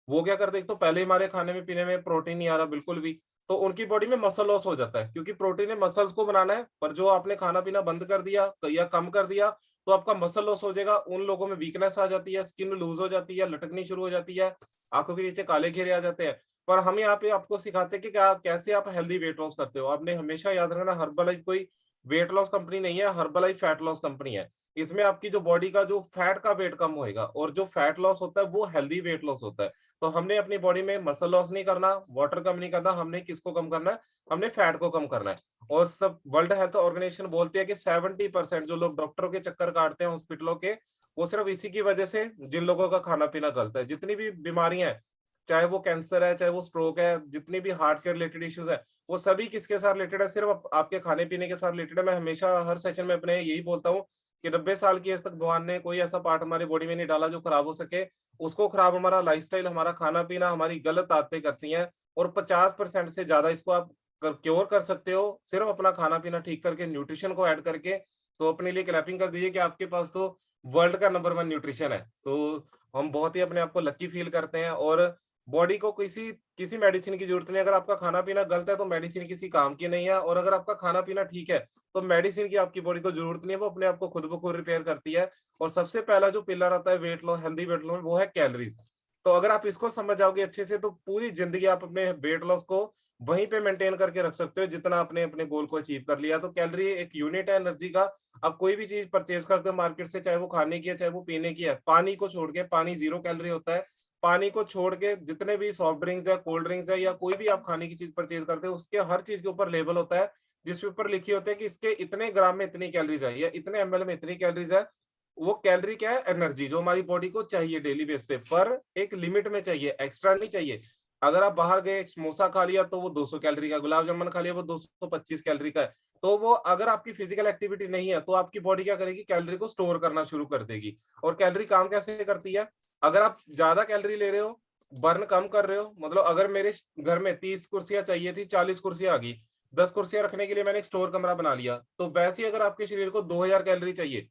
वो क्या करते हैं, एक तो पहले ही हमारे खाने में पीने में प्रोटीन नहीं आ रहा बिल्कुल भी, तो उनकी बॉडी में मसल लॉस हो जाता है, क्योंकि प्रोटीन ने मसल्स को बनाना है, पर जो आपने खाना पीना बंद कर दिया या कम कर दिया, तो आपका मसल लॉस हो जाएगा। उन लोगों में वीकनेस आ जाती है, स्किन लूज हो जाती है, लटकनी शुरू हो जाती है, आंखों के नीचे काले घेरे आ जाते हैं। पर हम यहाँ पे आपको सिखाते हैं कि क्या कैसे आप हेल्दी वेट लॉस करते हो। आपने हमेशा याद रखना, हर्बलाइफ कोई वेट लॉस कंपनी नहीं है, हर्बलाइफ फैट लॉस कंपनी है। इसमें आपकी जो बॉडी का जो फैट का वेट कम होएगा, और जो फैट लॉस होता है वो हेल्दी वेट लॉस होता है। तो हमने अपनी बॉडी में मसल लॉस नहीं करना, वाटर कम नहीं करना, हमने किसको कम करना है, हमने फैट को कम करना है। और सब वर्ल्ड हेल्थ ऑर्गेनाइजेशन बोलती है कि 70% जो लोग डॉक्टरों के चक्कर काटते हैं हॉस्पिटलों के, वो सिर्फ इसी की वजह से, जिन लोगों का खाना पीना गलत है। जितनी भी बीमारियां हैं, चाहे वो कैंसर है, चाहे वो स्ट्रोक है, जितनी भी हार्ट के रिलेटेड इश्यूज है, वो सभी किसके साथ रिलेटेड है, सिर्फ आपके खाने पीने के साथ रिलेटेड है। मैं हमेशा हर सेशन में अपने यही बोलता हूँ कि 90 साल की एज तक भगवान ने कोई ऐसा पार्ट हमारी बॉडी में नहीं डाला जो खराब हो सके। उसको खराब हमारा लाइफस्टाइल, हमारा खाना पीना, हमारी गलत आदतें करती हैं। और 50% से ज्यादा इसको आप क्योर कर सकते हो सिर्फ अपना खाना पीना ठीक करके, न्यूट्रिशन को ऐड करके। तो अपने लिए क्लैपिंग कर दीजिए कि आपके पास तो वर्ल्ड का नंबर 1 न्यूट्रिशन है। तो हम बहुत ही अपने आप को लकी फील करते हैं। और बॉडी को किसी किसी मेडिसिन की जरूरत नहीं है। अगर आपका खाना पीना गलत है तो मेडिसिन किसी काम की नहीं है, और अगर आपका खाना पीना ठीक है तो मेडिसिन की आपकी बॉडी को जरूरत नहीं है, वो अपने आप को खुद ब खुद रिपेयर करती है। और सबसे पहला जो पिलर आता है weight loss, healthy weight loss, वो है कैलोरीज। तो अगर आप इसको समझ जाओगे अच्छे से, तो पूरी जिंदगी आप अपने वेट लॉस को वहीं पे मेंटेन करके रख सकते हो जितना आपने अपने गोल को अचीव कर लिया। तो कैलोरी एक यूनिट है एनर्जी का। आप कोई भी चीज परचेज करते हो मार्केट से, चाहे वो खाने की है चाहे वो पीने की है, पानी को छोड़ के, पानी 0 कैलोरी होता है। पानी को छोड़ के जितने भी सॉफ्ट ड्रिंक्स है, कोल्ड ड्रिंक्स है, या कोई भी आप खाने की चीज परचेज करते हो, उसके हर चीज के ऊपर लेबल होता है, जिसके ऊपर लिखी होती है कि इसके इतने ग्राम में इतनी कैलोरीज है, या इतने एमएल में इतनी कैलोरीज है। वो कैलोरी क्या है, एनर्जी जो हमारी बॉडी को चाहिए डेली बेस पे, पर एक लिमिट में चाहिए, एक्स्ट्रा नहीं चाहिए। अगर आप बाहर गए, एक समोसा खा लिया तो वो 200 कैलोरी का, गुलाब जामुन खा लिया वो 225 कैलोरी का है। तो वो अगर आपकी फिजिकल एक्टिविटी नहीं है तो आपकी बॉडी क्या करेगी, कैलोरी को स्टोर करना शुरू कर देगी। और कैलोरी काम कैसे करती है, अगर आप ज्यादा कैलोरी ले रहे हो, बर्न कम कर रहे हो, मतलब अगर मेरे घर में 30 कुर्सियां चाहिए थी, 40 कुर्सियां आ गई, 10 कुर्सियां रखने के लिए मैंने एक स्टोर कमरा बना लिया, तो वैसे ही अगर आपके शरीर को 2000 कैलोरी चाहिए,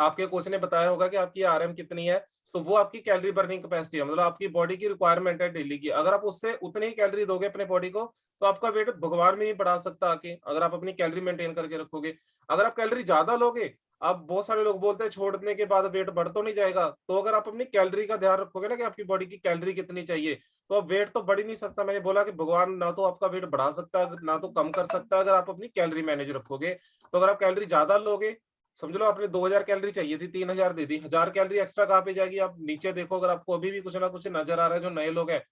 आपके कोच ने बताया होगा कि आपकी आरएम कितनी है, तो वो आपकी कैलोरी बर्निंग कैपेसिटी है, मतलब आपकी बॉडी की रिक्वायरमेंट है डेली की। अगर आप उससे उतनी ही कैलोरी दोगे अपने बॉडी को, तो आपका वेट भगवान भी नहीं बढ़ा सकता आके, अगर आप अपनी कैलोरी मेंटेन करके रखोगे। अगर आप कैलोरी ज्यादा लोगे, अब बहुत सारे लोग बोलते हैं छोड़ने के बाद वेट बढ़ तो नहीं जाएगा, तो अगर आप अपनी कैलोरी का ध्यान रखोगे ना कि आपकी बॉडी की कैलोरी कितनी चाहिए, तो अब वेट तो बढ़ ही नहीं सकता। मैंने बोला कि भगवान ना तो आपका वेट बढ़ा सकता है ना तो कम कर सकता है, अगर आप अपनी कैलोरी मैनेज रखोगे। तो अगर आप कैलोरी ज्यादा लोगे, समझ लो आपने 2000 कैलोरी चाहिए थी, 3000 दे दी, 1000 कैलोरी एक्स्ट्रा कहाँ पे जाएगी, आप नीचे देखो, अगर आपको अभी भी कुछ ना कुछ नजर आ रहा है, जो नए लोग हैं,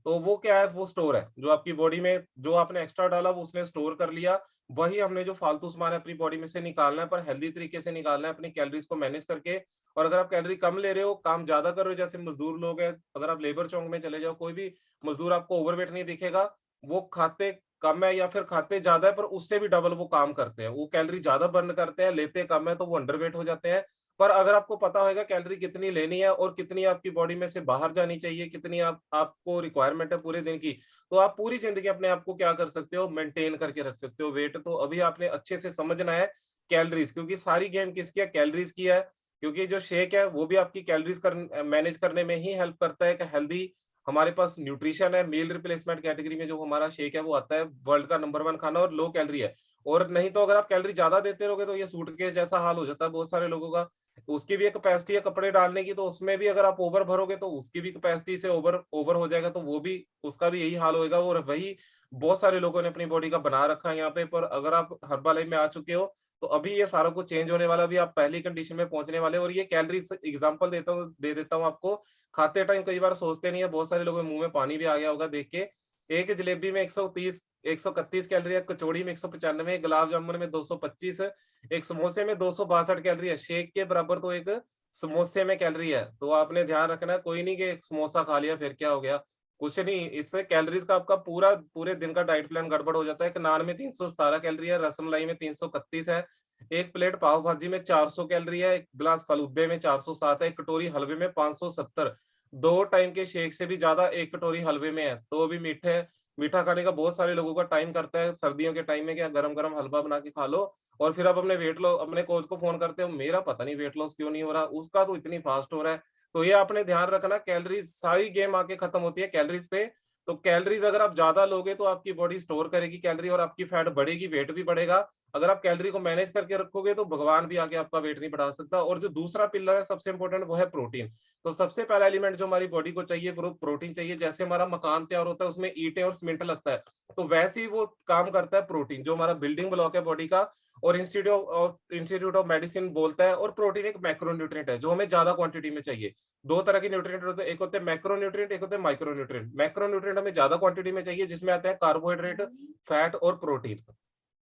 तो वो क्या है, वो स्टोर है जो आपकी बॉडी में, जो आपने एक्स्ट्रा डाला वो उसने स्टोर कर लिया। वही हमने जो फालतू सामान है अपनी बॉडी में से निकालना है, पर हेल्दी तरीके से निकालना है, अपनी कैलोरीज को मैनेज करके। और अगर आप कैलोरी कम ले रहे हो, काम ज्यादा कर रहे हो, जैसे मजदूर लोग हैं, अगर आप लेबर चौक में चले जाओ, कोई भी मजदूर आपको ओवरवेट नहीं दिखेगा। वो खाते कम है या फिर खाते ज्यादा है, पर उससे भी डबल वो काम करते हैं, वो कैलोरी ज्यादा बर्न करते हैं, लेते कम है, तो वो अंडरवेट हो जाते हैं। पर अगर आपको पता होगा कैलोरी कितनी लेनी है और कितनी आपकी बॉडी में से बाहर जानी चाहिए, कितनी आपको रिक्वायरमेंट है पूरे दिन की, तो आप पूरी जिंदगी अपने आप को क्या कर सकते हो, मेंटेन करके रख सकते हो वेट। तो अभी आपने अच्छे से समझना है कैलोरीज, क्योंकि सारी गेम किसकी है, कैलोरीज की है। क्योंकि जो शेक है वो भी आपकी कैलोरीज मैनेज करने में ही हेल्प करता है कि हेल्दी हमारे पास न्यूट्रिशन है। मील रिप्लेसमेंट कैटेगरी में जो हमारा शेक है वो आता है, वर्ल्ड का नंबर 1 खाना, और लो कैलोरी है। और नहीं तो अगर आप कैलोरी ज्यादा देते रहोगे तो ये सूटकेस जैसा हाल हो जाता है बहुत सारे लोगों का। उसकी भी एक कैपेसिटी है कपड़े डालने की, तो उसमें भी अगर आप ओवर भरोगे तो उसकी भी कैपेसिटी से ओवर ओवर हो जाएगा, तो वो भी, उसका भी यही हाल होएगा। और वही बहुत सारे लोगों ने अपनी बॉडी का बना रखा है यहाँ पे। पर अगर आप हर्बल में आ चुके हो, तो अभी ये सारा कुछ चेंज होने वाला, भी आप पहली कंडीशन में पहुंचने वाले। और ये कैलोरीज एग्जांपल दे देता हूँ आपको। खाते टाइम कई बार सोचते नहीं है, बहुत सारे लोगों के मुंह में पानी भी आ गया होगा देख के। एक जलेबी में 130 131 कैलोरी है, कचौड़ी में 195, गुलाब जामुन में 225 है, एक समोसे में 262 कैलोरी है। शेक के बराबर तो एक समोसे में कैलोरी है। तो आपने ध्यान रखना है, कोई नहीं कि एक समोसा खा लिया फिर क्या हो गया, कुछ नहीं। इससे कैलोरीज का आपका पूरा पूरे दिन का डाइट प्लान गड़बड़ हो जाता है। एक नान में 317 कैलोरी है, रसमलाई में 331 है, एक प्लेट पाव भाजी में 400 कैलोरी है, एक गिलास फलूदे में 407 है, एक कटोरी हलवे में 570, 2 टाइम के शेक से भी ज्यादा एक कटोरी हलवे में है। तो भी मीठे, मीठा खाने का बहुत सारे लोगों का टाइम करता है सर्दियों के टाइम में, क्या गरम गरम हलवा बना के खा लो। और फिर आप अपने वेट लॉस, अपने कोच को फोन करते हो, मेरा पता नहीं वेट लॉस क्यों नहीं हो रहा, उसका तो इतनी फास्ट हो रहा है। तो ये आपने ध्यान रखना, कैलोरीज सारी गेम आके खत्म होती है कैलोरीज पे। तो कैलोरीज अगर आप ज्यादा लोगे तो आपकी बॉडी स्टोर करेगी कैलोरी और आपकी फैट बढ़ेगी, वेट भी बढ़ेगा। अगर आप कैलोरी को मैनेज करके रखोगे तो भगवान भी आके आपका वेट नहीं बढ़ा सकता। और जो दूसरा पिलर है सबसे इंपॉर्टेंट, वो है प्रोटीन। तो सबसे पहला एलिमेंट जो हमारी बॉडी को चाहिए वो प्रोटीन चाहिए। जैसे हमारा मकान तैयार होता है उसमें ईंटें और सीमेंट लगता है, तो वैसे ही वो काम करता है प्रोटीन, जो हमारा बिल्डिंग ब्लॉक है बॉडी का। और इंस्टीट्यूट ऑफ मेडिसिन बोलता है, और प्रोटीन एक मैक्रोन्यूट्रिएंट है जो हमें ज्यादा क्वांटिटी में चाहिए। दो तरह के न्यूट्रिएंट होते हैं, एक होते हैं मैक्रोन्यूट्रिएंट, एक होते हैं माइक्रोन्यूट्रिएंट। मैक्रोन्यूट्रिएंट हमें ज्यादा क्वांटिटी में चाहिए, जिसमें आते हैं कार्बोहाइड्रेट, फैट और प्रोटीन।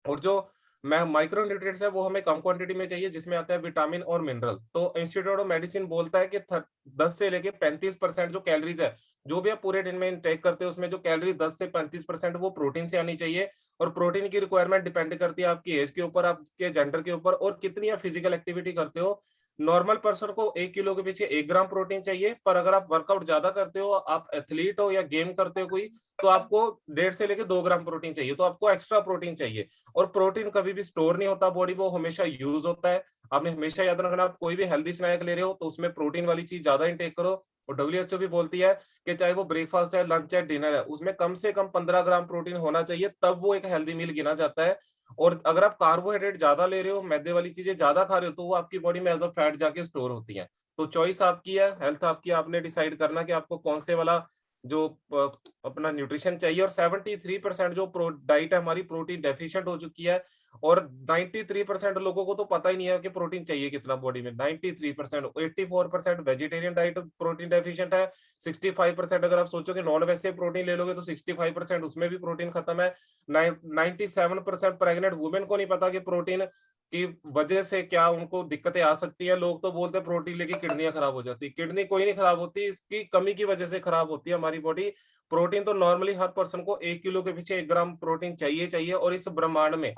और जो माइक्रो न्यूट्रिएंट्स है वो हमें कम क्वांटिटी में चाहिए, जिसमें आता है विटामिन और मिनरल। तो इंस्टीट्यूट ऑफ मेडिसिन बोलता है कि 10 से लेके 35% जो कैलोरीज है जो भी आप पूरे दिन में इनटेक करते हो, उसमें जो कैलोरी 10 से 35% वो प्रोटीन से आनी चाहिए। और प्रोटीन की रिक्वायरमेंट डिपेंड करती है आपकी एज के ऊपर, आपके जेंडर के ऊपर, और कितनी आप फिजिकल एक्टिविटी करते हो। नॉर्मल पर्सन को 1 किलो के पीछे 1 ग्राम प्रोटीन चाहिए, पर अगर आप वर्कआउट ज्यादा करते हो, आप एथलीट हो या गेम करते हो कोई, तो आपको 1.5 से लेके 2 ग्राम प्रोटीन चाहिए। तो आपको एक्स्ट्रा प्रोटीन चाहिए। और प्रोटीन कभी भी स्टोर नहीं होता बॉडी, वो हमेशा यूज होता है। आपने हमेशा याद रखना, आप कोई भी हेल्दी स्नैक ले रहे हो तो उसमें प्रोटीन वाली चीज ज्यादा इंटेक करो। और डब्ल्यूएचओ भी बोलती है कि चाहे वो ब्रेकफास्ट है, लंच है, डिनर है, उसमें कम से कम 15 ग्राम प्रोटीन होना चाहिए, तब वो एक हेल्दी मील गिना जाता है। और अगर आप कार्बोहाइड्रेट ज्यादा ले रहे हो, मैदे वाली चीजें ज्यादा खा रहे हो, तो वो आपकी बॉडी में एज अ फैट जाके स्टोर होती है। तो चॉइस आपकी है, हेल्थ आपकी, आपने डिसाइड करना कि आपको कौन से वाला जो अपना न्यूट्रिशन चाहिए। और 73% जो डाइट है हमारी प्रोटीन डेफिशिएंट हो चुकी है। और 93% लोगों को तो पता ही नहीं है कि प्रोटीन चाहिए कितना बॉडी में। 93%, 84% वेजिटेरियन डाइट प्रोटीन डेफिशिएंट है। 65% अगर आप सोचो कि नॉन वेज से प्रोटीन ले लोगे तो 65% उसमें भी प्रोटीन खत्म है। 97% प्रेग्नेंट वुमेन को नहीं पता कि प्रोटीन की वजह से क्या उनको दिक्कतें आ सकती है। लोग तो बोलते हैं प्रोटीन लेके किडनियां खराब हो जाती है, किडनी कोई नहीं खराब होती, इसकी कमी की वजह से खराब होती है हमारी बॉडी। प्रोटीन तो नॉर्मली हर पर्सन को 1 किलो के पीछे 1 ग्राम प्रोटीन चाहिए चाहिए। और इस ब्रह्मांड में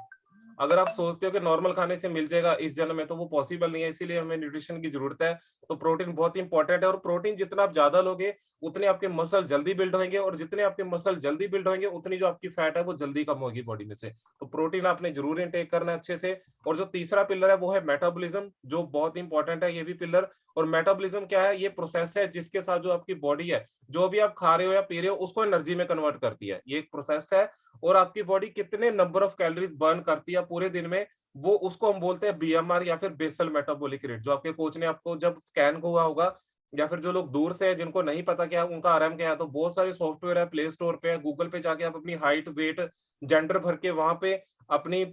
अगर आप सोचते हो कि नॉर्मल खाने से मिल जाएगा इस जन्म में, तो वो पॉसिबल नहीं है, इसीलिए हमें न्यूट्रिशन की जरूरत है। तो प्रोटीन बहुत इंपॉर्टेंट है। और प्रोटीन जितना आप ज्यादा लोगे उतने आपके मसल जल्दी बिल्ड होंगे, और जितने आपके मसल जल्दी बिल्ड होंगे उतनी जो आपकी फैट है वो जल्दी कम होगी बॉडी में से। तो प्रोटीन आपने जरूर इनटेक करना है अच्छे से। और जो तीसरा पिलर है वो है मेटाबॉलिज्म, जो बहुत इंपॉर्टेंट है ये भी पिलर। और मेटाबॉलिज्म क्या है? ये प्रोसेस है जिसके साथ जो आपकी बॉडी है, जो भी आप खा रहे हो या पी रहे हो, उसको एनर्जी में कन्वर्ट करती है। ये एक प्रोसेस है। और आपकी बॉडी कितने नंबर ऑफ कैलोरीज बर्न करती है पूरे दिन में, वो उसको हम बोलते हैं बीएमआर या फिर बेसल मेटाबॉलिक रेट। जो आपके कोच ने आपको जब स्कैन हुआ होगा, या फिर जो लोग दूर से है जिनको नहीं पता क्या उनका आरएम क्या है, तो बहुत सारे सॉफ्टवेयर है, प्ले स्टोर पे है, गूगल पे जाके आप अपनी हाइट, वेट, जेंडर भर के वहां पे अपनी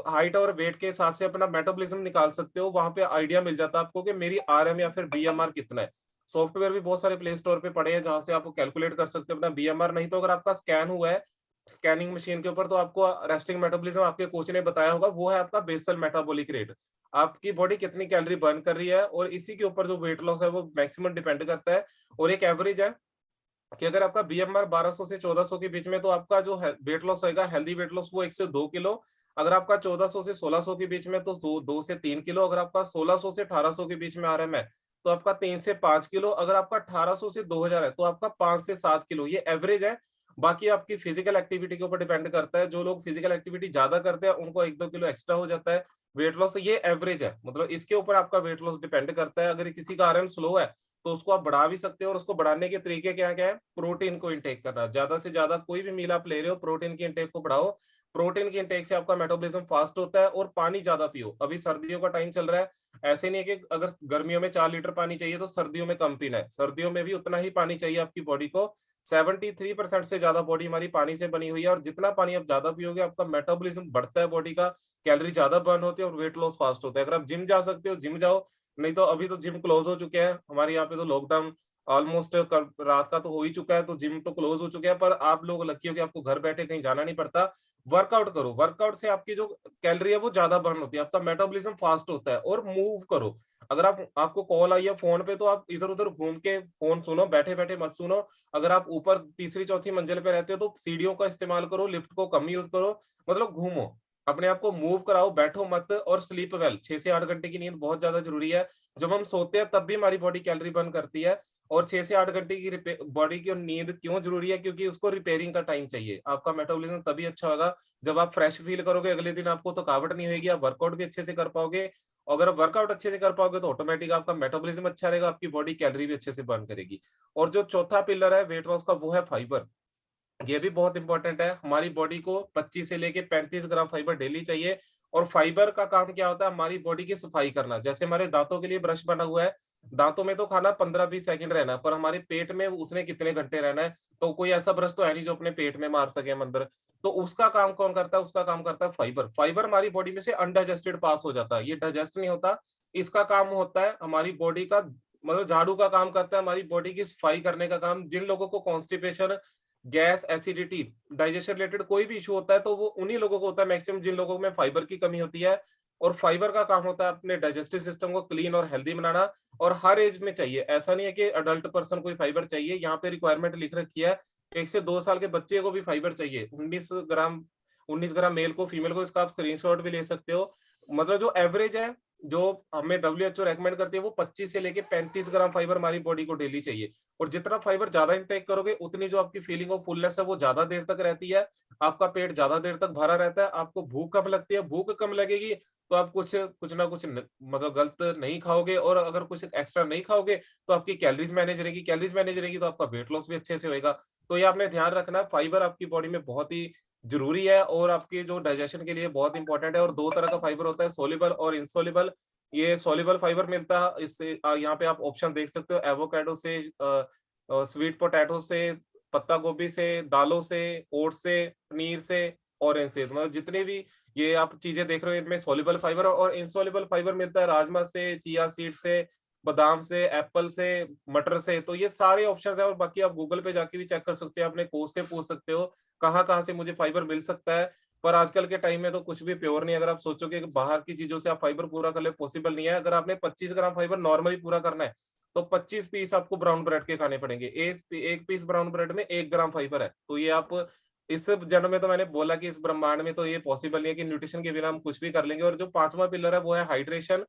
हाइट और वेट के हिसाब से अपना मेटाबॉलिज्म निकाल सकते हो। वहां पे आइडिया मिल जाता है आपको कि मेरी आरएम या फिर बीएमआर कितना है। सॉफ्टवेयर भी बहुत सारे प्ले स्टोर पे पड़े हैं जहां से आप कैलकुलेट कर सकते हो अपना बीएमआर। नहीं तो अगर आपका स्कैन हुआ है स्कैनिंग मशीन के ऊपर, तो आपको रेस्टिंग मेटाबॉलिज्म आपके कोच ने बताया होगा, वो है आपका बेसल मेटाबॉलिक रेट। आपकी बॉडी कितनी कैलोरी बर्न कर रही है, और इसी के ऊपर जो वेट लॉस है वो मैक्सिमम डिपेंड करता है। और एक एवरेज है कि अगर आपका बीएमआर 1200 से 1400 के बीच में, तो आपका जो वेट लॉस होगा, हेल्दी वेट लॉस, वो 1 से 2 किलो। अगर आपका 1400 से 1600 के बीच में, तो 2 से 3 किलो। अगर आपका 1600 से 1800 के बीच में आ रहा है, तो आपका 3 से 5 किलो। अगर आपका 1800 से 2000 है तो आपका 5 से 7 किलो। ये एवरेज है। बाकी आपकी फिजिकल एक्टिविटी के ऊपर डिपेंड करता है। जो लोग फिजिकल एक्टिविटी ज्यादा करते हैं उनको 1-2 किलो एक्स्ट्रा हो जाता है वेट लॉस। ये एवरेज है, मतलब इसके ऊपर आपका वेट लॉस डिपेंड करता है। अगर किसी का आरएम स्लो है तो उसको आप बढ़ा भी सकते हो। और उसको बढ़ाने के तरीके क्या क्या है? प्रोटीन को इंटेक करना, ज्यादा से ज्यादा कोई भी मील आप ले रहे हो, प्रोटीन की इंटेक को बढ़ाओ। प्रोटीन की इंटेक से आपका मेटाबॉलिज्म फास्ट होता है। और पानी ज्यादा पियो, अभी सर्दियों का टाइम चल रहा है। ऐसे नहीं है कि अगर गर्मियों में 4 लीटर पानी चाहिए तो सर्दियों में कम पीना है, सर्दियों में भी उतना ही पानी चाहिए आपकी बॉडी को। 73% से ज्यादा बॉडी हमारी पानी से बनी हुई है। और जितना पानी आप ज्यादा पियोगे आपका मेटाबॉलिज्म बढ़ता है बॉडी का, कैलोरी ज्यादा बर्न होती है और वेट लॉस फास्ट होता है। अगर आप जिम जा सकते हो जिम जाओ, नहीं तो अभी तो जिम क्लोज हो चुके हैं हमारे यहाँ पे। तो लॉकडाउन ऑलमोस्ट रात का तो हो ही चुका है, तो जिम तो क्लोज हो चुके हैं। पर आप लोग लकी हो कि आपको घर बैठे कहीं जाना नहीं पड़ता। वर्कआउट करो, वर्कआउट से आपकी जो कैलोरी है वो ज्यादा बर्न होती है, आपका मेटाबॉलिज्म फास्ट होता है। और मूव करो। अगर आपको कॉल आई है फोन पे, तो आप इधर उधर घूम के फोन सुनो, बैठे बैठे मत सुनो। अगर आप ऊपर तीसरी चौथी मंजिल पे रहते हो तो सीढ़ियों का इस्तेमाल करो, लिफ्ट को कम यूज करो। मतलब घूमो, अपने आप को मूव कराओ, बैठो मत। और स्लीप वेल, 6 से 8 घंटे की नींद बहुत ज्यादा जरूरी है। जब हम सोते हैं तब भी हमारी बॉडी कैलोरी बर्न करती है। और 6 से 8 घंटे की बॉडी की नींद क्यों जरूरी है? क्योंकि उसको रिपेयरिंग का टाइम चाहिए। आपका मेटाबॉलिज्म तभी अच्छा होगा जब आप फ्रेश फील करोगे, अगले दिन आपको थकावट नहीं होगी, आप वर्कआउट भी अच्छे से कर पाओगे। अगर आप वर्कआउट अच्छे से कर पाओगे तो ऑटोमेटिक आपका मेटाबॉलिज्म अच्छा रहेगा, आपकी बॉडी कैलोरी भी अच्छे से बर्न करेगी। और जो चौथा पिलर है वेट लॉस का वो है फाइबर। ये भी बहुत इंपॉर्टेंट है। हमारी बॉडी को 25 से लेके 35 ग्राम फाइबर डेली चाहिए। और फाइबर का काम क्या होता है? हमारी बॉडी की सफाई करना। जैसे हमारे दांतों के लिए ब्रश बना हुआ है, दांतों में तो खाना 15-20 सेकंड रहना है, पर हमारे पेट में उसने कितने घंटे रहना है? तो कोई ऐसा ब्रश तो है नहीं जो अपने पेट में मार सके हम अंदर। तो उसका काम कौन करता है? उसका काम करता है फाइबर। फाइबर हमारी बॉडी में से अनडाइजेस्टेड पास हो जाता है, ये डाइजेस्ट नहीं होता। इसका काम होता है हमारी बॉडी का, मतलब झाड़ू का काम करता है, हमारी बॉडी की सफाई करने का काम। जिन लोगों को constipation, gas, acidity, digestion related कोई भी इश्यू होता है तो वो उन्हीं लोगों को होता है मैक्सिमम, जिन लोगों में फाइबर की कमी होती है। और फाइबर का काम होता है अपने डाइजेस्टिव सिस्टम को क्लीन और हेल्दी बनाना। और हर एज में चाहिए, ऐसा नहीं है कि अडल्ट पर्सन को ही फाइबर चाहिए। यहाँ पे रिक्वायरमेंट लिख रखी है, 1 से 2 साल के बच्चे को भी फाइबर चाहिए। 19 ग्राम मेल को, फीमेल को। इसका आप स्क्रीनशॉट भी ले सकते हो। मतलब जो एवरेज है, जो हमें डब्ल्यूएचओ रेकमेंड करती है, वो 25 से लेके 35 ग्राम फाइबर हमारी बॉडी को डेली चाहिए। और जितना फाइबर ज्यादा इंटेक करोगे, उतनी जो आपकी फीलिंग ऑफ फुलनेस है वो ज्यादा देर तक रहती है। आपका पेट ज्यादा देर तक भरा रहता है, आपको भूख कम लगती है। भूख कम लगेगी तो आप कुछ कुछ ना कुछ मतलब गलत नहीं खाओगे। और अगर कुछ एक्स्ट्रा नहीं खाओगे तो आपकी कैलोरीज मैनेज रहेगी। कैलोरीज मैनेज रहेगी तो आपका वेट लॉस भी अच्छे से होगा। तो ये आपने ध्यान रखना है, फाइबर आपकी बॉडी में बहुत ही जरूरी है और आपके जो डाइजेशन के लिए बहुत इंपॉर्टेंट है। और दो तरह का फाइबर होता है, सोल्यूबल और इनसोल्यूबल। ये सॉल्युबल फाइबर मिलता है, इससे यहाँ पे आप ऑप्शन देख सकते हो, एवोकाडो से, स्वीट पोटैटो से, पत्ता गोभी से, दालों से, ओट्स से, पनीर से, ऑरेंज से। मतलब जितने भी ये आप चीजें देख रहे हो, इनमें सॉल्युबल फाइबर और इनसॉल्युबल फाइबर मिलता है राजमा से, चिया सीड से, बादाम से, एप्पल से, मटर से। तो ये सारे ऑप्शंस है। और बाकी आप गूगल पे जाके भी चेक कर सकते हो, अपने कोच से पूछ सकते हो कहाँ कहाँ से मुझे फाइबर मिल सकता है। पर आजकल के टाइम में तो कुछ भी प्योर नहीं है। अगर आप सोचोगे कि बाहर की चीजों से आप फाइबर पूरा कर ले, पॉसिबल नहीं है। अगर आपने 25 ग्राम फाइबर नॉर्मली पूरा करना है तो 25 पीस आपको ब्राउन ब्रेड के खाने पड़ेंगे। एक पीस ब्राउन ब्रेड में 1 ग्राम फाइबर है। तो ये आप इस जन्म में, तो मैंने बोला कि इस ब्रह्मांड में तो ये पॉसिबल नहीं है कि न्यूट्रिशन के बिना हम कुछ भी कर लेंगे। और जो पांचवा पिलर है वो है हाइड्रेशन।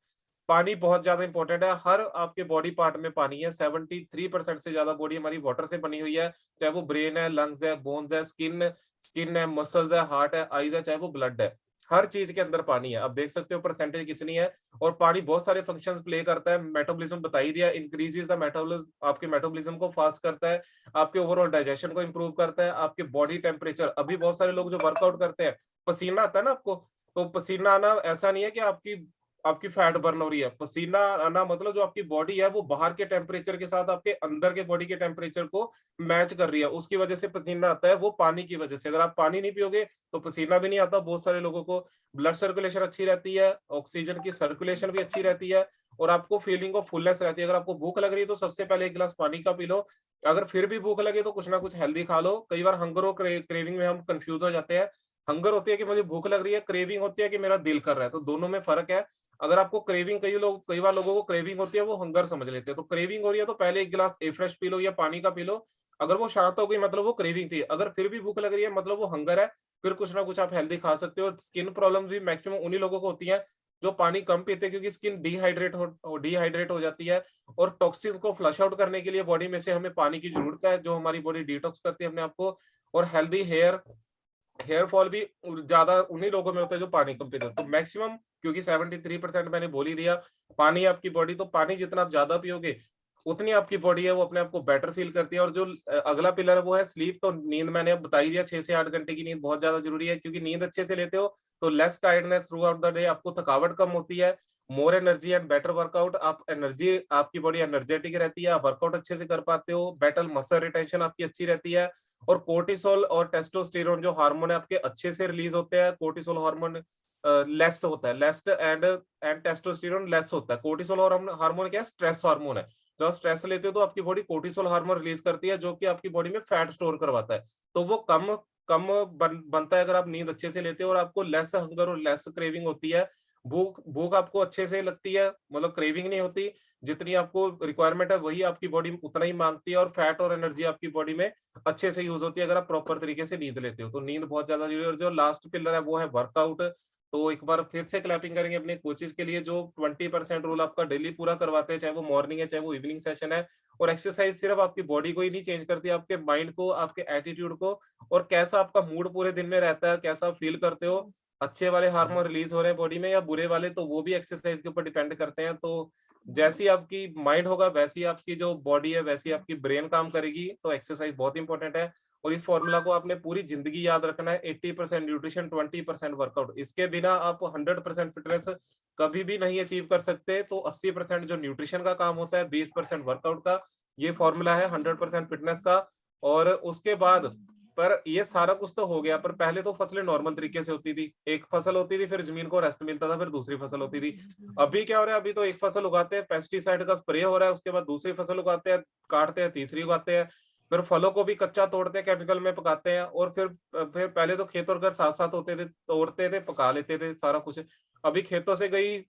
पानी बहुत ज्यादा इंपॉर्टेंट है। हर आपके बॉडी पार्ट में पानी है। 73% से ज्यादा बॉडी हमारी वाटर से बनी हुई है। चाहे वो ब्रेन है, लंग्स है, बोन्स है, स्किन है, मसल्स है, हार्ट है, आईज है, चाहे वो ब्लड है। हर चीज के अंदर पानी है। आप देख सकते हो परसेंटेज कितनी है। और पानी बहुत सारे फंक्शंस प्ले करता है। मेटाबॉलिज्म बता ही दिया, इंक्रीजेस द मेटाबॉलिज्म, आपके मेटाबॉलिज्म को फास्ट करता है, आपके ओवरऑल डाइजेशन को इंप्रूव करता है, आपके बॉडी टेम्परेचर। अभी बहुत सारे लोग जो वर्कआउट करते हैं, पसीना आता है ना आपको, तो पसीना आना ऐसा नहीं है कि आपकी आपकी फैट बर्न हो रही है। पसीना आना मतलब जो आपकी बॉडी है वो बाहर के टेम्परेचर के साथ आपके अंदर के बॉडी के टेम्परेचर को मैच कर रही है, उसकी वजह से पसीना आता है। वो पानी की वजह से। अगर आप पानी नहीं पियोगे तो पसीना भी नहीं आता। बहुत सारे लोगों को ब्लड सर्कुलेशन अच्छी रहती है, ऑक्सीजन की सर्कुलेशन भी अच्छी रहती है, और आपको फीलिंग ऑफ फुलनेस रहती है। अगर आपको भूख लग रही है तो सबसे पहले एक गिलास पानी का पी लो। अगर फिर भी भूख लगे तो कुछ ना कुछ हेल्दी खा लो। कई बार हंगर और क्रेविंग में हम कंफ्यूज हो जाते हैं। हंगर होती है कि मुझे भूख लग रही है, क्रेविंग होती है कि मेरा दिल कर रहा है, तो दोनों में फर्क है। अगर आपको क्रेविंग, कई बार लोगों को क्रेविंग होती है, वो हंगर समझ लेते हैं। तो क्रेविंग हो रही है तो पहले एक गिलास ए फ्रेश पी लो या पानी का पी लो। अगर वो शांत हो गई मतलब वो क्रेविंग थी। अगर फिर भी भूख लग रही है मतलब वो हंगर है। फिर कुछ ना कुछ आप हेल्दी खा सकते हो। स्किन प्रॉब्लम भी मैक्सिमम उन्हीं लोगों को होती है जो पानी कम पीते हैं, क्योंकि स्किन डिहाइड्रेट हो जाती है। और टॉक्सिन्स को फ्लश आउट करने के लिए बॉडी में से हमें पानी की जरूरत है, जो हमारी बॉडी डिटॉक्स करती है अपने आप को। और हेल्दी हेयर फॉल भी ज्यादा उन्हीं लोगों में होता है जो पानी कम पीते हैं। तो मैक्सिमम, क्योंकि 73% मैंने बोल ही दिया पानी है आपकी बॉडी, तो पानी जितना आप ज्यादा पियोगे उतनी आपकी बॉडी है वो अपने आप को बेटर फील करती है। और जो अगला पिलर है वो है स्लीप। तो नींद मैंने अब बता ही दिया, 6 से 8 घंटे की नींद बहुत ज्यादा जरूरी है, क्योंकि नींद अच्छे से लेते हो तो less tiredness through out the day, आपको थकावट कम होती है, more energy and better workout. आप एनर्जी, आपकी बॉडी एनर्जेटिक रहती है, आप वर्कआउट अच्छे से कर पाते हो, बेटर मसल रिटेंशन आपकी अच्छी रहती है। और कोर्टिसोल और टेस्टोस्टेरोन जो हार्मोन है आपके अच्छे से रिलीज होते हैं। कोर्टिसोल हार्मोन लेस होता है, लेस एंड टेस्टोस्टेरोन लेस होता है। कोर्टिसोल हार्मोन क्या है? स्ट्रेस हार्मोन है। जब स्ट्रेस लेते हो तो आपकी बॉडी कोर्टिसोल हार्मोन रिलीज करती है, जो कि आपकी बॉडी में फैट स्टोर करवाता है। तो वो कम कम बनता है अगर आप नींद अच्छे से लेते हो, और आपको लेस हंगर और लेस क्रेविंग होती है। भूख भूख आपको अच्छे से लगती है, मतलब क्रेविंग नहीं होती। जितनी आपको रिक्वायरमेंट है वही आपकी बॉडी उतना ही मांगती है, और फैट और एनर्जी आपकी बॉडी में अच्छे से यूज होती है अगर आप प्रॉपर तरीके से नींद लेते हो। तो नींद बहुत ज्यादा जरूरी है। और जो लास्ट पिलर है वो है वर्कआउट। तो एक बार फिर से क्लैपिंग करेंगे अपने कोचेस के लिए, जो 20% रूल आपका डेली पूरा करवाते हैं, चाहे वो मॉर्निंग है चाहे वो इवनिंग सेशन है। और एक्सरसाइज सिर्फ आपकी बॉडी को ही नहीं चेंज करती, आपके माइंड को, आपके एटीट्यूड को, और कैसा आपका मूड पूरे दिन में रहता है, कैसा आप फील करते हो, अच्छे वाले हार्मोन रिलीज हो रहे हैं बॉडी में या बुरे वाले, तो वो भी एक्सरसाइज के ऊपर डिपेंड करते हैं। तो जैसी आपकी माइंड होगा वैसी आपकी जो बॉडी है वैसी आपकी ब्रेन काम करेगी। तो एक्सरसाइज बहुत इंपॉर्टेंट है और इस फॉर्मूला को आपने पूरी जिंदगी याद रखना है। 80% न्यूट्रिशन, 20% वर्कआउट। इसके बिना आप 100% फिटनेस कभी भी नहीं अचीव कर सकते। तो 80% जो न्यूट्रिशन का काम होता है, 20% वर्कआउट का, ये फॉर्मूला है 100% फिटनेस का। और उसके बाद पर ये सारा कुछ तो हो गया, पर पहले तो फसलें नॉर्मल तरीके से होती थी। एक फसल होती थी, फिर जमीन को रेस्ट मिलता था, फिर दूसरी फसल होती थी। अभी क्या हो रहा है, अभी तो एक फसल उगाते हैं, पेस्टिसाइड का स्प्रे हो रहा है, उसके बाद दूसरी फसल उगाते हैं, काटते हैं, तीसरी उगाते हैं, फिर फलों को भी कच्चा तोड़ते हैं, केमिकल में पकाते हैं। और फिर पहले तो खेत और घर साथ साथ होते थे, तोड़ते थे, पका लेते थे सारा कुछ। अभी खेतों से गई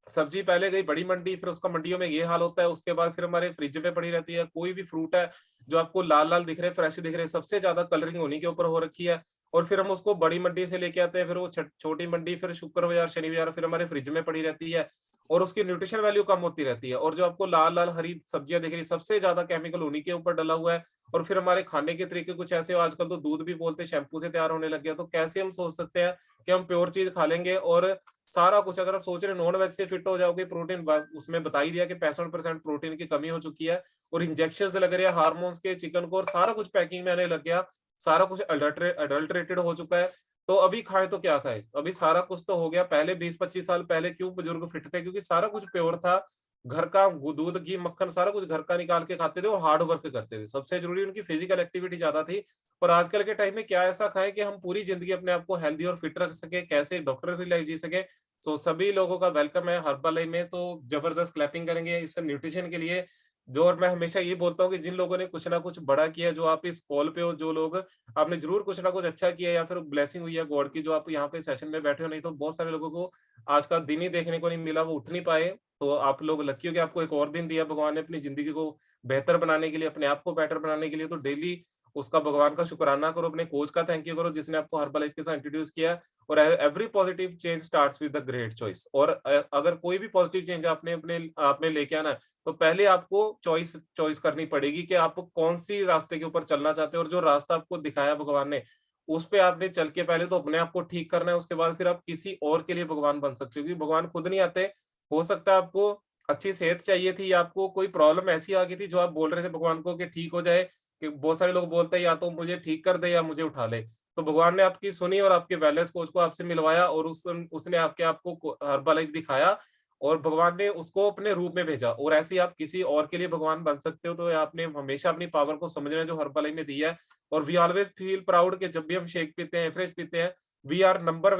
सब्जी, पहले गई बड़ी मंडी, फिर उसका मंडियों में ये हाल होता है, उसके बाद फिर हमारे फ्रिज में पड़ी रहती है। कोई भी फ्रूट है जो आपको लाल लाल दिख रहे, फ्रेश दिख रहे, सबसे ज्यादा कलरिंग उन्हीं के ऊपर हो रखी है। और फिर हम उसको बड़ी मंडी से लेके आते हैं, फिर वो छोटी मंडी, फिर शुक्र बाजार, शनि बाजार, फिर हमारे फ्रिज में पड़ी रहती है। और उसकी न्यूट्रिशन वैल्यू कम होती रहती है। और जो आपको लाल लाल हरी सब्जियां दिख रही, सबसे ज्यादा केमिकल उन्हीं के ऊपर डला हुआ है। और फिर हमारे खाने के तरीके कुछ ऐसे हो, आजकल तो दूध भी बोलते हैं शैम्पू से तैयार होने लग गया। तो कैसे हम सोच सकते हैं कि हम प्योर चीज खा लेंगे। और सारा कुछ अगर आप सोच रहे नॉन वेज से फिट हो जाओगे, प्रोटीन उसमें बता ही दिया कि 65% प्रोटीन की कमी हो चुकी है। और इंजेक्शन से लग रहे हैं हार्मोन्स के चिकन को, और सारा कुछ पैकिंग में आने लग गया। सारा कुछ अडल्ट्रेटेड हो चुका है। तो अभी खाए तो क्या खाए, अभी सारा कुछ तो हो गया। पहले 20-25 साल पहले क्यों बुजुर्ग फिट थे, क्योंकि सारा कुछ प्योर था। घर का दूध, घी, मक्खन सारा कुछ घर का निकाल के खाते थे और हार्ड वर्क करते थे। सबसे जरूरी उनकी फिजिकल एक्टिविटी ज्यादा थी। पर आजकल के टाइम में क्या ऐसा खाएं कि हम पूरी जिंदगी अपने आप को हेल्दी और फिट रख सके, कैसे डॉक्टर फ्री लाइफ जी सके। सो सभी लोगों का वेलकम है हर्बल लाइफ में। तो जबरदस्त क्लैपिंग करेंगे इस न्यूट्रिशन के लिए। जो, और मैं हमेशा ये बोलता हूँ कि जिन लोगों ने कुछ ना कुछ बड़ा किया, जो आप इस कॉल पे हो, जो लोग, आपने जरूर कुछ ना कुछ अच्छा किया, या फिर ब्लेसिंग हुई है गॉड की, जो आप यहाँ पे सेशन में बैठे हो। नहीं तो बहुत सारे लोगों को आज का दिन ही देखने को नहीं मिला, वो उठ नहीं पाए। तो आप लोग लकी हो कि आपको एक और दिन दिया भगवान ने अपनी जिंदगी को बेहतर बनाने के लिए, अपने आप को बेटर बनाने के लिए। तो डेली उसका, भगवान का शुक्राना करो, अपने कोच का थैंक यू करो जिसने आपको हर्बल लाइफ के साथ इंट्रोड्यूस किया। और every positive change starts with the great choice. और अगर कोई भी पॉजिटिव चेंज आपने अपने आप में लेके आना है, तो पहले आपको चॉइस चॉइस करनी पड़ेगी कि आप कौन सी रास्ते के ऊपर चलना चाहते हो। और जो रास्ता आपको दिखाया भगवान ने, उस पे आपने चल के पहले तो अपने आप को ठीक करना है। उसके बाद फिर आप किसी और के लिए भगवान बन सकते हो, क्योंकि भगवान खुद नहीं आते। हो सकता है आपको अच्छी सेहत चाहिए थी, या आपको कोई प्रॉब्लम ऐसी आ गई थी जो आप बोल रहे थे भगवान को कि ठीक हो जाए। कि बहुत सारे लोग बोलते हैं या तो मुझे ठीक कर दे या मुझे उठा ले। तो भगवान ने आपकी सुनी और आपके वेलनेस कोच को आपसे मिलवाया, और उसने आपके आपको हर्बल लाइफ दिखाया। और भगवान ने उसको अपने रूप में भेजा। और ऐसे ही आप किसी और के लिए भगवान बन सकते हो। तो आपने हमेशा अपनी पावर को समझना है जो हर्बल लाइफ में दी है। और वी ऑलवेज फील प्राउड कि जब भी हम शेक पीते हैं, फ्रेश पीते हैं, we are number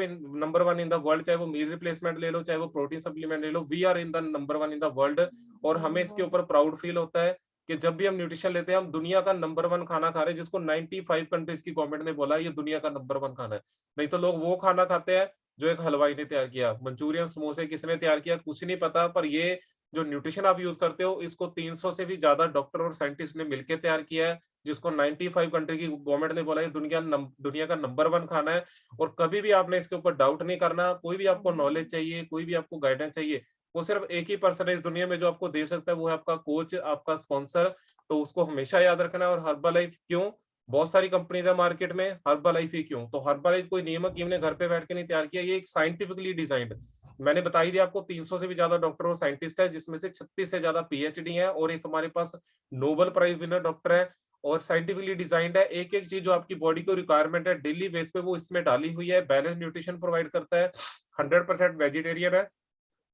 one in the world. चाहे वो मील रिप्लेसमेंट ले लो, चाहे वो प्रोटीन सप्लीमेंट ले लो, we are in the number one in the world. और हमें इसके ऊपर प्राउड फील होता है कि जब भी हम न्यूट्रिशन लेते हैं, हम दुनिया का नंबर वन खाना खा रहे हैं, जिसको 95 कंट्रीज की गवर्नमेंट ने बोला ये दुनिया का नंबर वन खाना है। नहीं तो लोग वो खाना खाते हैं जो एक हलवाई ने तैयार किया, मंचूरियन, समोसे किसने तैयार किया, कुछ नहीं पता। पर ये जो न्यूट्रिशन आप यूज करते हो, इसको 300 से भी ज्यादा डॉक्टर और साइंटिस्ट ने मिलकर तैयार किया है, जिसको 95 कंट्री की गवर्नमेंट ने बोला है दुनिया का नंबर वन खाना है। और कभी भी आपने इसके ऊपर डाउट नहीं करना। कोई भी आपको नॉलेज चाहिए, कोई भी आपको गाइडेंस चाहिए, वो सिर्फ एक ही पर्सन है इस दुनिया में जो आपको दे सकता है, वो है आपका कोच, आपका स्पॉन्सर। तो उसको हमेशा याद रखना है। और हर्बल लाइफ क्यों, बहुत सारी कंपनीज है मार्केट में, हर्बल लाइफ ही क्यों? तो हर्बल लाइफ कोई नियमक टीम ने घर पे बैठ के नहीं तैयार किया, ये एक साइंटिफिकली डिजाइंड, मैंने बता ही दिया आपको, 300 से भी ज्यादा डॉक्टर और साइंटिस्ट है, जिसमें से 36 से ज्यादा पीएचडी है, और एक हमारे पास नोबेल प्राइज विनर डॉक्टर है। और साइंटिफिकली डिजाइंड है, एक एक चीज जो आपकी बॉडी को रिक्वायरमेंट है डेली बेस पे, वो इसमें डाली हुई है। बैलेंस न्यूट्रिशन प्रोवाइड करता है। 100% वेजिटेरियन है।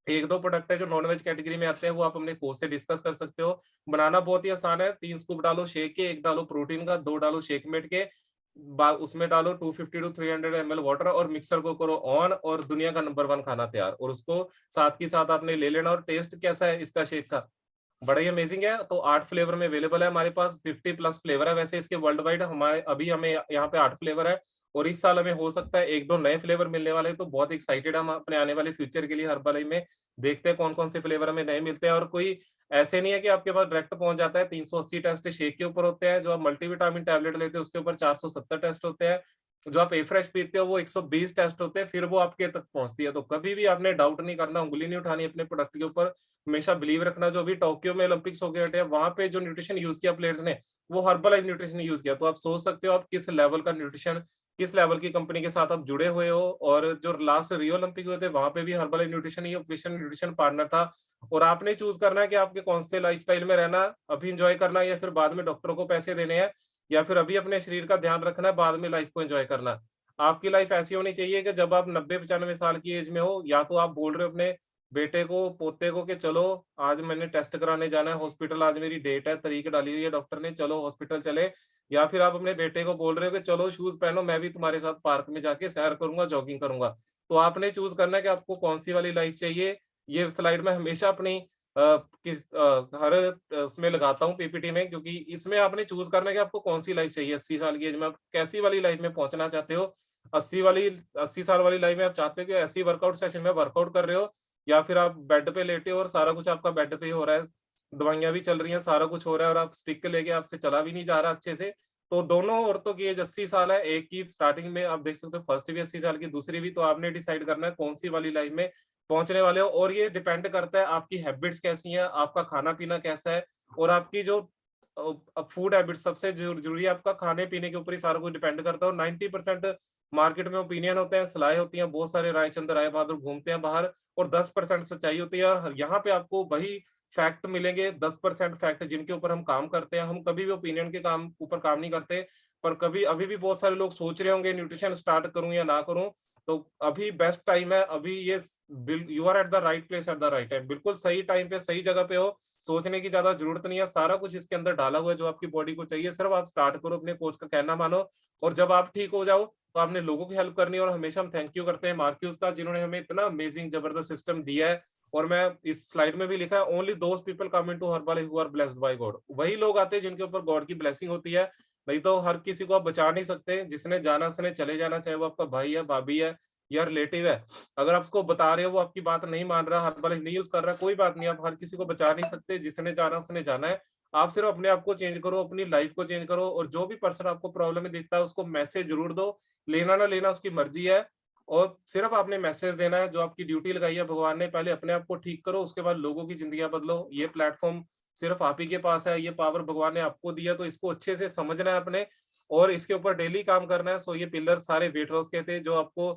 एक दो प्रोडक्ट है जो नॉन वेज कैटेगरी में आते हैं, वो आप अपने कोच से डिस्कस कर सकते हो। बनाना बहुत ही आसान है। 3 स्कूप डालो शेक के, एक डालो प्रोटीन का, 2 डालो शेक मेट के, उसमें डालो 250 टू 300 ml वाटर, और मिक्सर को करो ऑन, और दुनिया का नंबर वन खाना तैयार। और उसको साथ के साथ आपने ले लेना। और टेस्ट कैसा है इसका शेक का, बड़ा ही अमेजिंग है। तो 8 फ्लेवर में अवेलेबल है हमारे पास, 50+ फ्लेवर है वैसे इसके वर्ल्ड वाइड। हमारे अभी हमें यहाँ पे 8 फ्लेवर है। और इस साल हमें हो सकता है एक दो नए फ्लेवर मिलने वाले हैं। तो बहुत एक्साइटेड हम अपने आने वाले फ्यूचर के लिए हर्बल में। देखते हैं कौन कौन से फ्लेवर हमें नए मिलते हैं। और कोई ऐसे नहीं है कि आपके पास डायरेक्ट पहुंच जाता है। 380 टेस्ट शेक के ऊपर होते हैं, जो आप मल्टीविटामिन टैबलेट लेते हैं उसके ऊपर 470 टेस्ट होते हैं, जो आप एफ्रेश पीते हो वो 120 टेस्ट होते हैं, फिर वो आपके तक पहुंचती है। तो कभी भी आपने डाउट नहीं करना, उंगली नहीं उठानी अपने प्रोडक्ट के ऊपर। हमेशा बिलीव रखना। जो अभी टोक्यो में ओलंपिक्स हो गए थे, वहां पे जो न्यूट्रिशन यूज किया प्लेयर्स ने, वो हर्बल न्यूट्रिशन यूज किया। तो आप सोच सकते हो आप किस लेवल का न्यूट्रिशन किस लेवल की कंपनी के साथ आप जुड़े हुए हो। और जो लास्ट रियो ओलंपिक हुए थे वहां पे भी हर्बल न्यूट्रिशन ही ऑफिशियल न्यूट्रिशन पार्टनर था। और आपने चूज करना है कि आपके कौन से लाइफस्टाइल में रहना, अभी एंजॉय करना है या फिर बाद में डॉक्टरों को पैसे देने हैं, या फिर अभी अपने शरीर का ध्यान रखना है, बाद में लाइफ को एंजॉय करना है। आपकी लाइफ ऐसी होनी चाहिए कि जब आप 90-95 साल की एज में हो, या तो आप बोल रहे हो अपने बेटे को, पोते को कि चलो आज मैंने टेस्ट कराने जाना है हॉस्पिटल, आज मेरी डेट है, तारीख डाली हुई है डॉक्टर ने, चलो हॉस्पिटल चले। या फिर आप अपने बेटे को बोल रहे हो कि चलो शूज पहनो, मैं भी तुम्हारे साथ पार्क में जाके सैर करूंगा, जॉगिंग करूंगा। तो आपने चूज करना है कि आपको कौन सी वाली लाइफ चाहिए। ये स्लाइड में हमेशा अपनी हर उसमें लगाता हूँ पीपीटी में, क्योंकि इसमें आपने चूज करना है कि आपको कौन सी लाइफ चाहिए। 80 साल की एज में आप कैसी वाली लाइफ में पहुंचना चाहते हो। 80 साल वाली लाइफ में आप चाहते हो कि ऐसी वर्कआउट सेशन में वर्कआउट कर रहे हो, या फिर आप बेड पे लेटे हो और सारा कुछ आपका बेड पे ही हो रहा है, दवाइयाँ भी चल रही हैं, सारा कुछ हो रहा है और आप स्टिक लेके आपसे चला भी नहीं जा रहा अच्छे से। तो दोनों औरतों की एज 80 साल है, एक की स्टार्टिंग में आप देख सकते हो फर्स्ट भी 80 साल की, दूसरी भी। तो आपने डिसाइड करना है कौन सी वाली लाइफ में पहुंचने वाले हो। और ये डिपेंड करता है आपकी हैबिट्स कैसी हैं, आपका खाना-पीना कैसा है, और आपकी जो फूड हैबिट्स सबसे ज़रूरी है, आपका खाने-पीने के ऊपर ही सारा कुछ डिपेंड करता है। और 90% मार्केट में ओपिनियन होते हैं, सलाहें होती हैं, बहुत सारे रायचंद राय बहादुर घूमते हैं बाहर, और 10% सच्चाई होती है। और यहाँ पे आपको वही फैक्ट मिलेंगे, 10% फैक्ट जिनके ऊपर हम काम करते हैं। हम कभी भी ओपिनियन के काम ऊपर काम नहीं करते। पर कभी अभी भी बहुत सारे लोग सोच रहे होंगे न्यूट्रिशन स्टार्ट करूँ या ना करूँ, तो अभी बेस्ट टाइम है। अभी ये you are at the right place at the right time, बिल्कुल सही टाइम पे सही जगह पे हो। सोचने की ज्यादा जरूरत नहीं है, सारा कुछ इसके अंदर डाला हुआ है जो आपकी बॉडी को चाहिए। सिर्फ आप स्टार्ट करो, अपने कोच का कहना मानो, और जब आप ठीक हो जाओ तो आपने लोगों की हेल्प करनी है। और हमेशा हम थैंक यू करते हैं मार्क्यूज का, जिन्होंने हमें इतना अमेजिंग जबरदस्त सिस्टम दिया है। और मैं इस स्लाइड में भी लिखा है, only those people come into herbal who are blessed by God. वही लोग आते हैं जिनके ऊपर गॉड की ब्लेसिंग होती है। नहीं तो हर किसी को आप बचा नहीं सकते। जिसने जाना उसने चले जाना, चाहे वो आपका भाई है, भाभी है या रिलेटिव है। अगर आप उसको बता रहे हो, वो आपकी बात नहीं मान रहा, हर्बल नहीं यूज कर रहा, कोई बात नहीं, आप हर किसी को बचा नहीं सकते। जिसने जाना उसने जाना है। आप सिर्फ अपने आप को चेंज करो, अपनी लाइफ को चेंज करो, और जो भी पर्सन आपको प्रॉब्लम में दिखता है उसको मैसेज जरूर दो। लेना ना लेना उसकी मर्जी है। और सिर्फ आपने मैसेज देना है, जो आपकी ड्यूटी लगाई है भगवान ने। पहले अपने आप को ठीक करो, उसके बाद लोगों की जिंदगी बदलो। ये प्लेटफॉर्म सिर्फ आप ही के पास है, ये पावर भगवान ने आपको दिया, तो इसको अच्छे से समझना है अपने, और इसके ऊपर डेली काम करना है। सो ये पिलर सारे वेट लॉस के थे, जो आपको